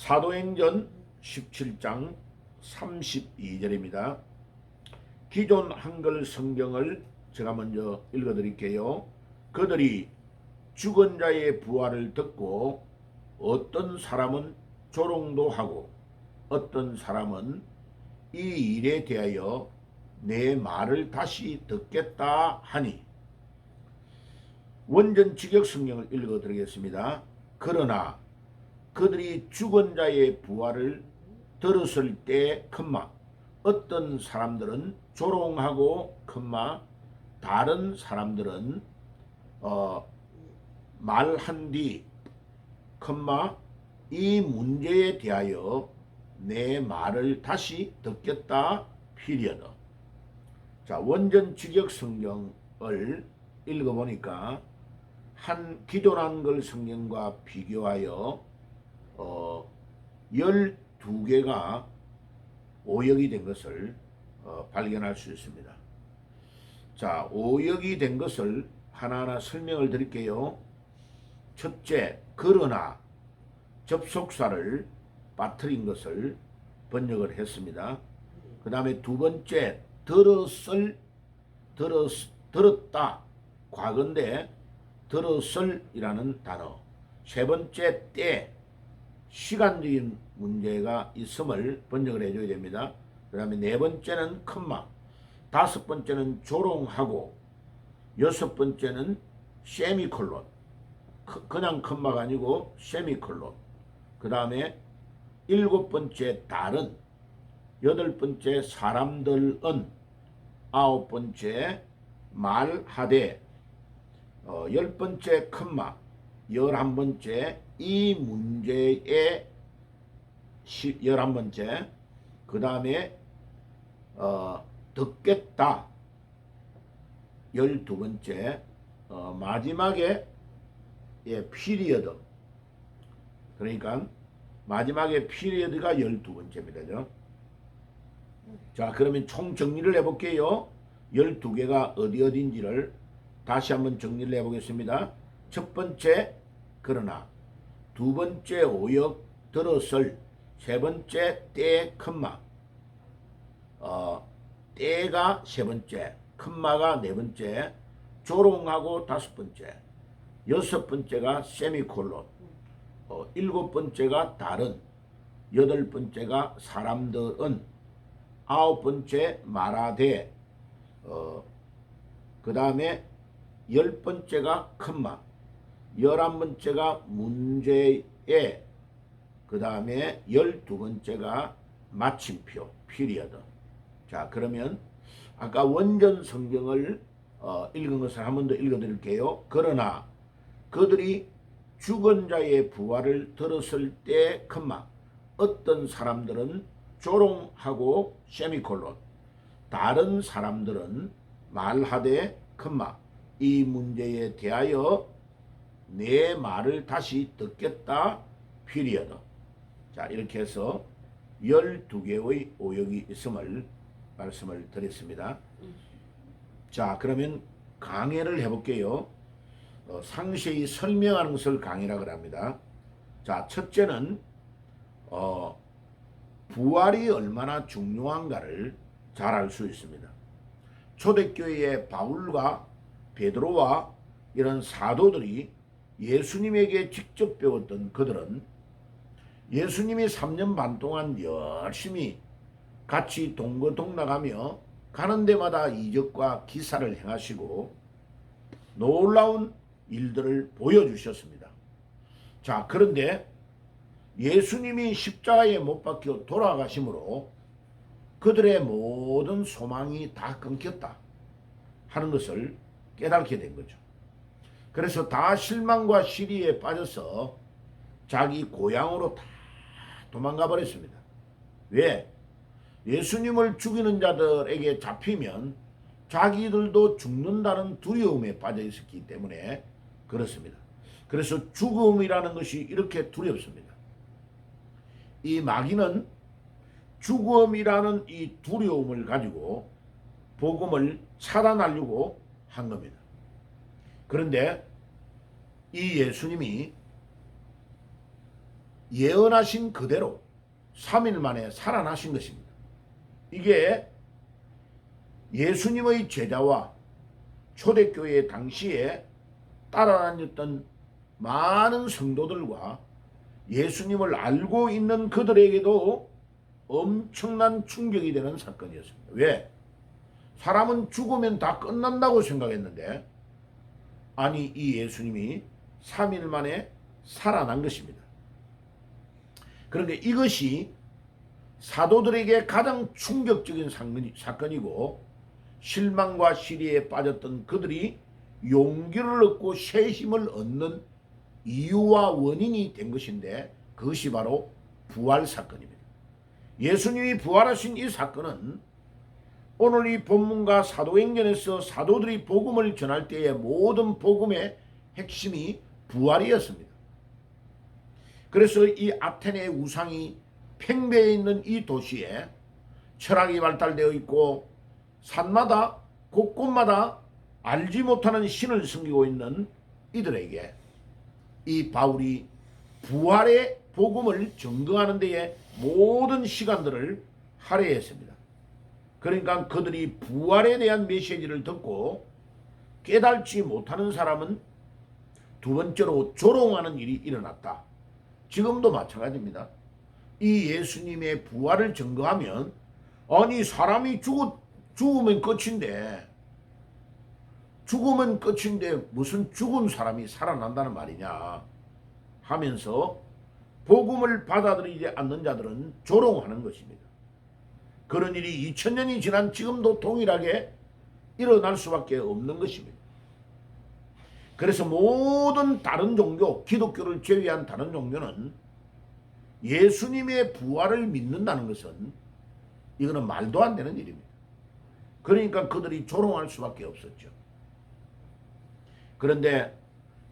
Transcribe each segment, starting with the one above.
사도행전 17장 32절입니다. 기존 한글 성경을 제가 먼저 읽어드릴게요. 그들이 죽은 자의 부활을 듣고 어떤 사람은 조롱도 하고 어떤 사람은 이 일에 대하여 내 말을 다시 듣겠다 하니, 원전 직역 성경을 읽어드리겠습니다. 그러나 그들이 죽은 자의 부활을 들었을 때 어떤 사람들은 조롱하고 다른 사람들은 말한 뒤 이 문제에 대하여 내 말을 다시 듣겠다 피리어드. 자, 원전 직역 성경을 읽어보니까 한 기존 한글 성경과 비교하여 12개가 오역이 된 것을 발견할 수 있습니다. 자, 오역이 된 것을 하나하나 설명을 드릴게요. 첫째, 그러나 접속사를 빠뜨린 것을 번역을 했습니다. 그 다음에 두 번째, 들었다, 과거인데 들었을이라는 단어. 세 번째, 때, 시간적인 문제가 있음을 번역을 해줘야 됩니다. 그 다음에 네 번째는 다섯 번째는 조롱하고, 여섯 번째는 세미콜론, 그냥 컴마가 아니고 세미콜론. 그 다음에 일곱 번째 다른, 여덟 번째 사람들은, 아홉 번째 말하되, 열 번째 열한 번째 이 문제의 11번째, 그 다음에 듣겠다 12번째, 마지막에 피리어드, 그러니까 마지막에 피리어드가 12번째입니다. 자, 그러면 총 정리를 해볼게요. 12개가 어디인지를 다시 한번 정리를 해보겠습니다. 첫 번째, 그러나, 두 번째 오역, 들었을, 세 번째 때, 때가 세 번째, 컴마가 네 번째, 조롱하고 다섯 번째, 여섯 번째가 세미콜론, 일곱 번째가 다른, 여덟 번째가 사람들은, 아홉 번째 말하되, 그 다음에 열 번째가 열한 번째가 문제에, 그 다음에 12번째가 마침표, 피리어드. 자, 그러면 아까 원전 성경을 읽은 것을 한 번 더 읽어드릴게요. 그러나 그들이 죽은 자의 부활을 들었을 때, 어떤 사람들은 조롱하고 세미콜론, 다른 사람들은 말하되, 이 문제에 대하여 내 말을 다시 듣겠다 피리어드. 자, 이렇게 해서 12개의 오역이 있음을 말씀을 드렸습니다. 자, 그러면 강해를 해볼게요. 상세히 설명하는 것을 강해라고 합니다. 자, 첫째는 부활이 얼마나 중요한가를 잘 알 수 있습니다. 초대교회의 바울과 베드로와 이런 사도들이 예수님에게 직접 배웠던 그들은 예수님이 3년 반 동안 열심히 같이 동거동락하며 가는 데마다 이적과 기사를 행하시고 놀라운 일들을 보여주셨습니다. 자, 그런데 예수님이 십자가에 못 박혀 돌아가심으로 그들의 모든 소망이 다 끊겼다 하는 것을 깨닫게 된 거죠. 그래서 다 실망과 시리에 빠져서 자기 고향으로 다 도망가 버렸습니다. 왜? 예수님을 죽이는 자들에게 잡히면 자기들도 죽는다는 두려움에 빠져 있었기 때문에 그렇습니다. 그래서 죽음이라는 것이 이렇게 두렵습니다. 이 마귀는 죽음이라는 이 두려움을 가지고 복음을 차단하려고 한 겁니다. 그런데 이 예수님이 예언하신 그대로 3일 만에 살아나신 것입니다. 이게 예수님의 제자와 초대교회 당시에 따라다녔던 많은 성도들과 예수님을 알고 있는 그들에게도 엄청난 충격이 되는 사건이었습니다. 왜? 사람은 죽으면 다 끝난다고 생각했는데 아니 이 예수님이 3일 만에 살아난 것입니다. 그런데 이것이 사도들에게 가장 충격적인 사건이고 실망과 시리에 빠졌던 그들이 용기를 얻고 새 힘을 얻는 이유와 원인이 된 것인데 그것이 바로 부활 사건입니다. 예수님이 부활하신 이 사건은 오늘 이 본문과 사도행전에서 사도들이 복음을 전할 때의 모든 복음의 핵심이 부활이었습니다. 그래서 이 아테네의 우상이 팽배해 있는 이 도시에 철학이 발달되어 있고 산마다 곳곳마다 알지 못하는 신을 섬기고 있는 이들에게 이 바울이 부활의 복음을 증거하는 데에 모든 시간들을 할애했습니다. 그러니까 그들이 부활에 대한 메시지를 듣고 깨달지 못하는 사람은 두 번째로 조롱하는 일이 일어났다. 지금도 마찬가지입니다. 이 예수님의 부활을 증거하면 아니 사람이 죽으면 끝인데 무슨 죽은 사람이 살아난다는 말이냐 하면서 복음을 받아들이지 않는 자들은 조롱하는 것입니다. 그런 일이 2000년이 지난 지금도 동일하게 일어날 수밖에 없는 것입니다. 그래서 모든 다른 종교, 기독교를 제외한 다른 종교는 예수님의 부활을 믿는다는 것은 이거는 말도 안 되는 일입니다. 그러니까 그들이 조롱할 수밖에 없었죠. 그런데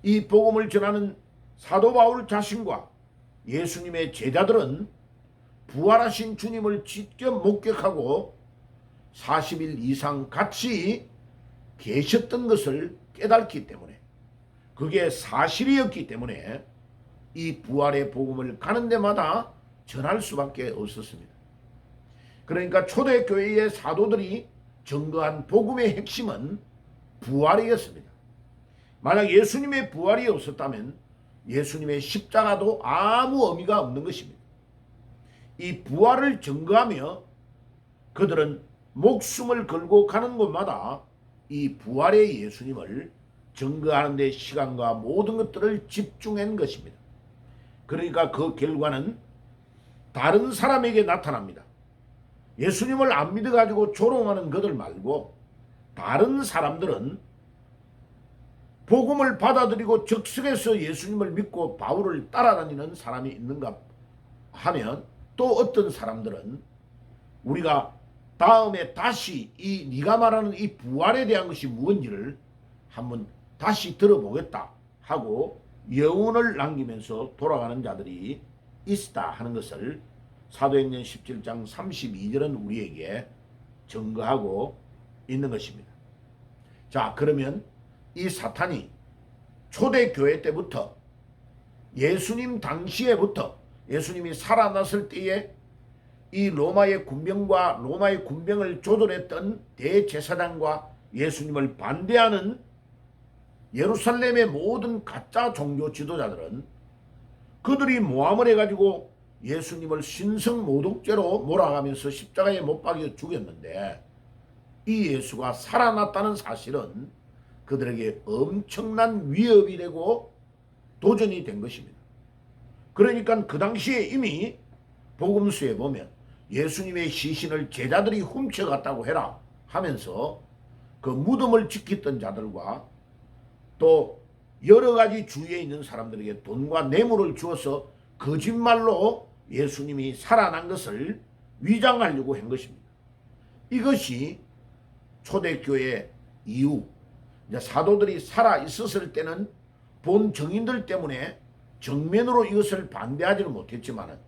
이 복음을 전하는 사도 바울 자신과 예수님의 제자들은 부활하신 주님을 직접 목격하고 40일 이상 같이 계셨던 것을 깨닫기 때문에 그게 사실이었기 때문에 이 부활의 복음을 가는 데마다 전할 수밖에 없었습니다. 그러니까 초대교회의 사도들이 증거한 복음의 핵심은 부활이었습니다. 만약 예수님의 부활이 없었다면 예수님의 십자가도 아무 의미가 없는 것입니다. 이 부활을 증거하며 그들은 목숨을 걸고 가는 곳마다 이 부활의 예수님을 증거하는 데 시간과 모든 것들을 집중한 것입니다. 그러니까 그 결과는 다른 사람에게 나타납니다. 예수님을 안 믿어가지고 조롱하는 그들 말고 다른 사람들은 복음을 받아들이고 즉석에서 예수님을 믿고 바울을 따라다니는 사람이 있는가 하면 또 어떤 사람들은 우리가 다음에 다시 이 네가 말하는 이 부활에 대한 것이 무엇인지를 한번 다시 들어보겠다 하고 여운을 남기면서 돌아가는 자들이 있다 하는 것을 사도행전 17장 32절은 우리에게 증거하고 있는 것입니다. 자, 그러면 이 사탄이 초대교회 때부터 예수님 당시에부터 예수님이 살아났을 때에 이 로마의 군병을 조절했던 대제사장과 예수님을 반대하는 예루살렘의 모든 가짜 종교 지도자들은 그들이 모함을 해가지고 예수님을 신성모독죄로 몰아가면서 십자가에 못 박여 죽였는데 이 예수가 살아났다는 사실은 그들에게 엄청난 위협이 되고 도전이 된 것입니다. 그러니까 그 당시에 이미 복음서에 보면 예수님의 시신을 제자들이 훔쳐갔다고 해라 하면서 그 무덤을 지켰던 자들과 또 여러 가지 주위에 있는 사람들에게 돈과 뇌물을 주어서 거짓말로 예수님이 살아난 것을 위장하려고 한 것입니다. 이것이 초대교회 이후 이제 사도들이 살아 있었을 때는 본 정인들 때문에 정면으로 이것을 반대하지는 못했지만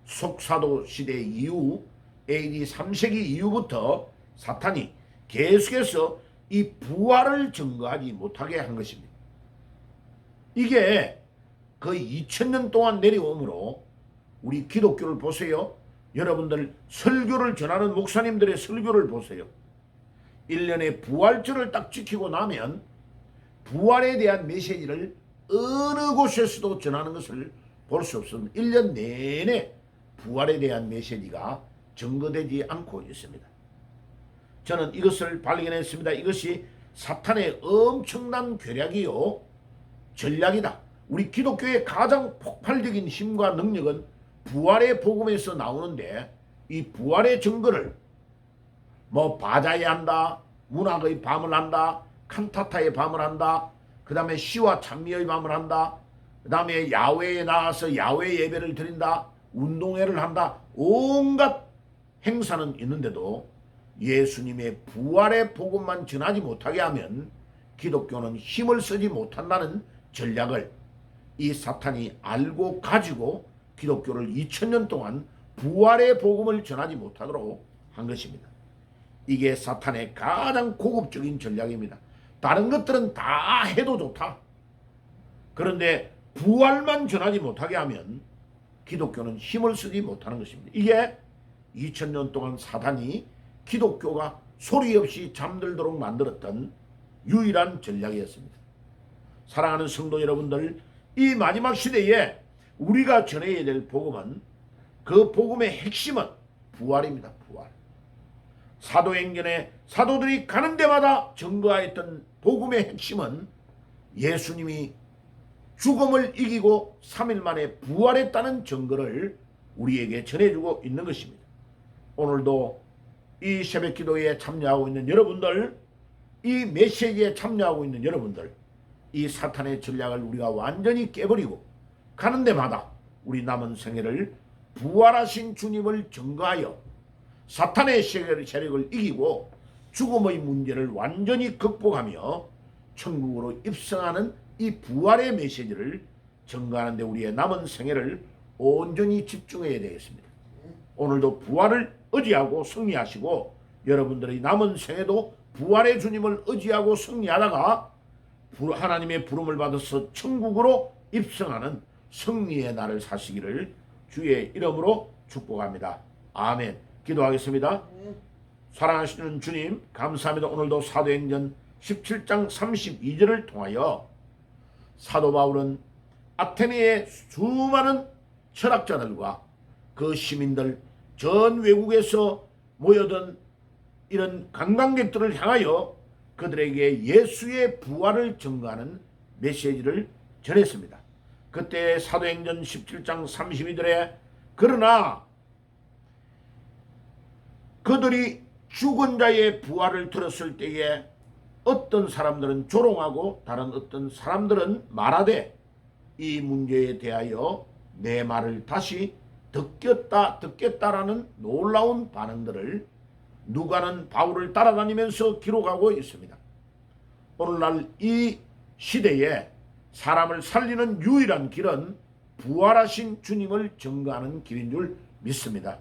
속사도 시대 이후 AD 3세기 이후부터 사탄이 계속해서 이 부활을 증거하지 못하게 한 것입니다. 이게 거의 2000년 동안 내려오므로 우리 기독교를 보세요. 여러분들 설교를 전하는 목사님들의 설교를 보세요. 1년에 부활절을 딱 지키고 나면 부활에 대한 메시지를 어느 곳에서도 전하는 것을 볼 수 없습니다. 1년 내내 부활에 대한 메시지가 증거되지 않고 있습니다. 저는 이것을 발견했습니다. 이것이 사탄의 엄청난 괴략이요 전략이다. 우리 기독교의 가장 폭발적인 힘과 능력은 부활의 복음에서 나오는데, 이 부활의 증거를 뭐 바자에 한다, 문학의 밤을 한다, 칸타타의 밤을 한다, 그 다음에 시와 찬미의 밤을 한다, 그 다음에 야외에 나와서 야외 예배를 드린다, 운동회를 한다, 온갖 행사는 있는데도 예수님의 부활의 복음만 전하지 못하게 하면 기독교는 힘을 쓰지 못한다는 전략을 이 사탄이 알고 가지고 기독교를 2000년 동안 부활의 복음을 전하지 못하도록 한 것입니다. 이게 사탄의 가장 고급적인 전략입니다. 다른 것들은 다 해도 좋다. 그런데 부활만 전하지 못하게 하면 기독교는 힘을 쓰지 못하는 것입니다. 이게 2000년 동안 사탄이 기독교가 소리 없이 잠들도록 만들었던 유일한 전략이었습니다. 사랑하는 성도 여러분들, 이 마지막 시대에 우리가 전해야 될 복음은, 그 복음의 핵심은 부활입니다. 부활. 사도행전에 사도들이 가는 데마다 증거하였던 복음의 핵심은 예수님이 죽음을 이기고 3일 만에 부활했다는 증거를 우리에게 전해주고 있는 것입니다. 오늘도 이 새벽기도에 참여하고 있는 여러분들, 이 메시지에 참여하고 있는 여러분들, 이 사탄의 전략을 우리가 완전히 깨버리고 가는 데마다 우리 남은 생애를 부활하신 주님을 증거하여 사탄의 세력을 이기고 죽음의 문제를 완전히 극복하며 천국으로 입성하는 이 부활의 메시지를 증거하는 데 우리의 남은 생애를 온전히 집중해야 되겠습니다. 오늘도 부활을 의지하고 승리하시고, 여러분들의 남은 생애도 부활의 주님을 의지하고 승리하다가 하나님의 부름을 받아서 천국으로 입성하는 승리의 날을 사시기를 주의 이름으로 축복합니다. 아멘. 기도하겠습니다. 사랑하시는 주님, 감사합니다. 오늘도 사도행전 17장 32절을 통하여 사도 바울은 아테네의 수많은 철학자들과 그 시민들, 전 외국에서 모여든 이런 관광객들을 향하여 그들에게 예수의 부활을 증거하는 메시지를 전했습니다. 그때 사도행전 17장 32절에 그러나 그들이 죽은 자의 부활을 들었을 때에 어떤 사람들은 조롱하고 다른 어떤 사람들은 말하되 이 문제에 대하여 내 말을 다시 듣겠다라는 놀라운 반응들을 누가는 바울을 따라다니면서 기록하고 있습니다. 오늘날 이 시대에 사람을 살리는 유일한 길은 부활하신 주님을 증거하는 길인 줄 믿습니다.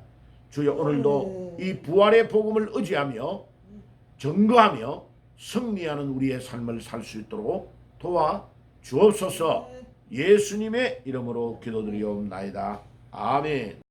주여, 오늘도 이 부활의 복음을 의지하며 증거하며 승리하는 우리의 삶을 살 수 있도록 도와 주옵소서. 예수님의 이름으로 기도드리옵나이다. 아멘.